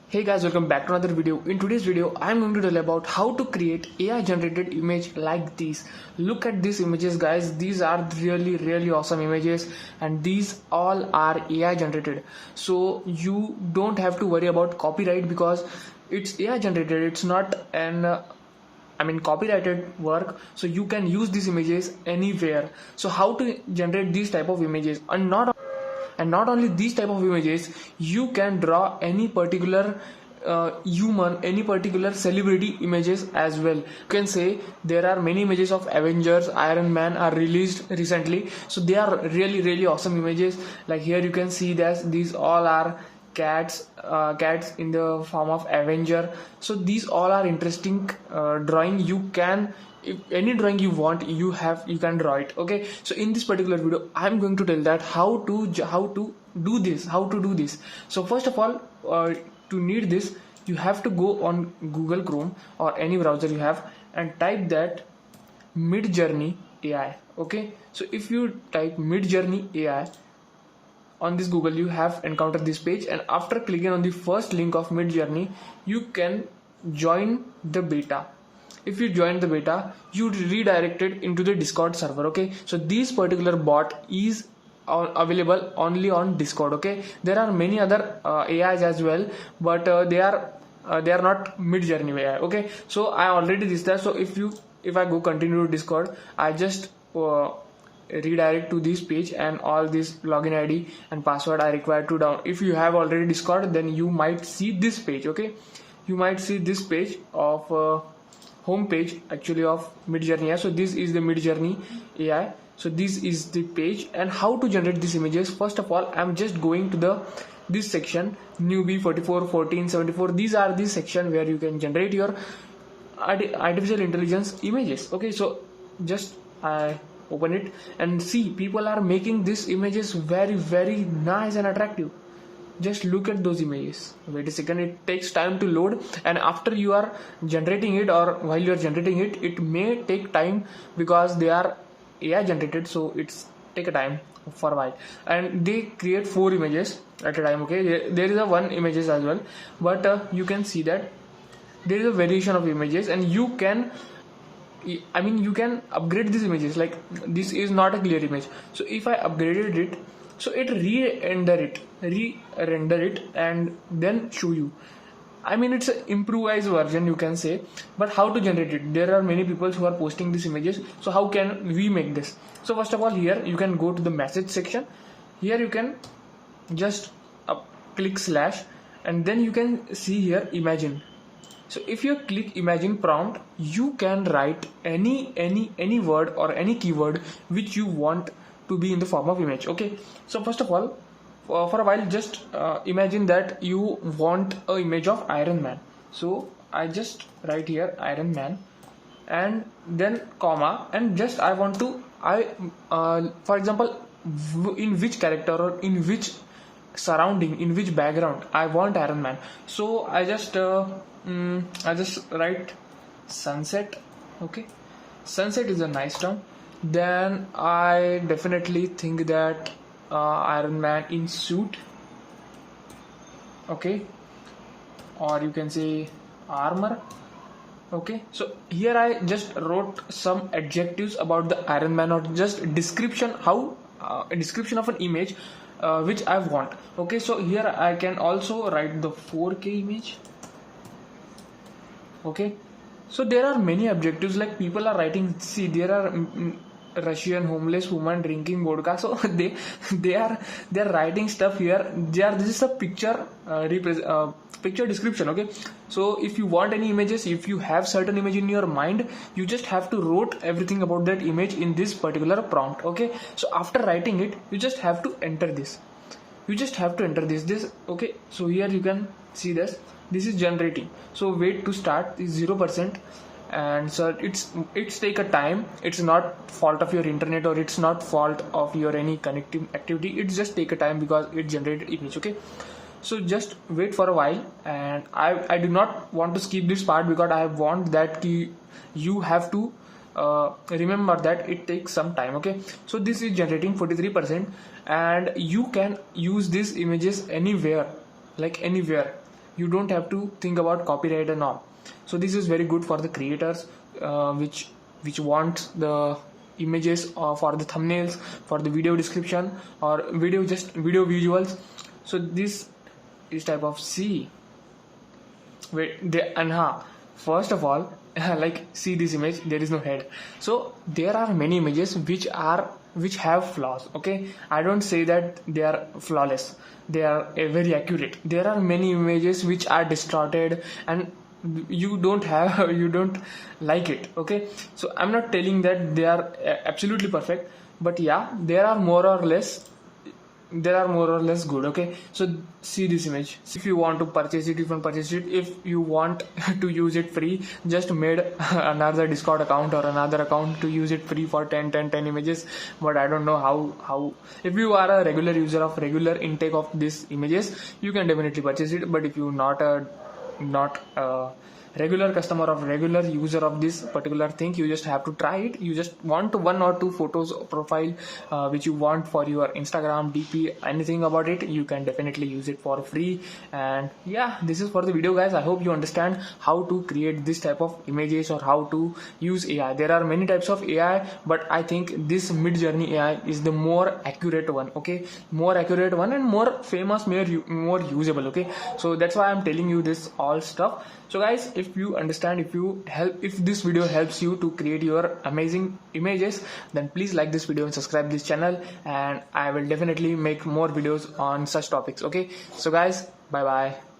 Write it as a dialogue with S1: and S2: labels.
S1: Hey guys, welcome back to another video. In today's video, I'm going to tell about how to create AI generated image like these. Look at these images guys, these are really awesome images and these all are AI generated. So you don't have to worry about copyright because it's AI generated, it's not an copyrighted work, so you can use these images anywhere. So how to generate these type of images, and not only these type of images, you can draw any particular human, any particular celebrity images as well. You can say there are many images of Avengers, Iron Man are released recently, so they are really awesome images. Like here you can see that these all are cats in the form of Avenger. So these all are interesting drawing. You can, if any drawing you want, you can draw it. Okay, so in this particular video I'm going to tell that how to do this. So first of all, to need this, you have to go on Google Chrome or any browser you have and type that midjourney AI. Okay, so if you type midjourney AI on this Google, you have encountered this page, and after clicking on the first link of midjourney, you can join the beta. If you join the beta, you redirected into the Discord server. Okay, so this particular bot is available only on Discord. Okay, there are many other AIs as well, but they are not midjourney AI. Okay, so I already did that. So if I go continue to Discord, I just redirect to this page, and all this login ID and password I require to down. If you have already Discord, then you might see this page. Okay, you might see this page of home page actually of midjourney. So this is the midjourney AI. So this is the page, and how to generate these images. First of all, I'm just going to this section, newbie 44 14 74. These are the section where you can generate your artificial intelligence images. Okay, so just I open it and see people are making these images very nice and attractive. Just look at those images. Wait a second, it takes time to load, and after you are generating it, or while you are generating it, it may take time because they are AI generated, so it's take a time for a while. And they create 4 images at a time. Okay, there is a 1 images as well, but you can see that there is a variation of images, and you can upgrade these images. Like this is not a clear image, so if I upgraded it, so it re-render it and then show you. It's an improvised version, you can say. But how to generate it? There are many people who are posting these images, so how can we make this? So first of all, here you can go to the message section. Here you can just click slash, and then you can see here imagine. So if you click imagine prompt, you can write any word or any keyword which you want to be in the form of image. Okay, so first of all, for a while, just imagine that you want an image of Iron Man. So I just write here Iron Man, and then comma, and just I want to, for example, in which character or in which surrounding, in which background I want Iron Man. So I just write sunset. Okay, sunset is a nice term. Then I definitely think that Iron Man in suit. Okay, or you can say armor. Okay, so here I just wrote some adjectives about the Iron Man, or just description, how a description of an image which I want. Okay, so here I can also write the 4K image. Okay, so there are many objectives, like people are writing, see there are Russian homeless woman drinking vodka, so they are writing stuff here. This is a picture picture description. Okay, so if you want any images, if you have certain image in your mind, you just have to write everything about that image in this particular prompt. Okay, so after writing it, you just have to enter this. Okay, so here you can see this is generating. So wait to start is 0%, and so it's take a time. It's not fault of your internet, or it's not fault of your any connecting activity. It's just take a time because it generated image. Okay, so just wait for a while, and I do not want to skip this part because I want that you have to remember that it takes some time. Okay, so this is generating 43%, and you can use these images anywhere, like anywhere. you don't have to think about copyright and all. So this is very good for the creators which want the images for the thumbnails, for the video description, or video visuals. So this is type of first of all, like see this image, there is no head. So there are many images which have flaws. Okay, I don't say that they are flawless, they are very accurate. There are many images which are distorted and you don't like it. Okay, so I'm not telling that they are absolutely perfect, but yeah, there are more or less good. Okay, so see this image. If you want to purchase it, you can purchase it. If you want to use it free, just made another Discord account or another account to use it free for 10 images. But I don't know how if you are a regular user of regular intake of these images, you can definitely purchase it. But if you not a regular customer or regular user of this particular thing, you just have to try it. You just want one or two photos profile which you want for your Instagram DP, anything about it, you can definitely use it for free. And yeah, this is for the video, guys. I hope you understand how to create this type of images or how to use AI. There are many types of AI, but I think this midjourney AI is the more accurate one. Okay, more accurate one and more famous, more usable. Okay, so that's why I'm telling you this all stuff. So guys, if you understand, if this video helps you to create your amazing images, then please like this video and subscribe this channel, and I will definitely make more videos on such topics. Okay, so guys, bye bye.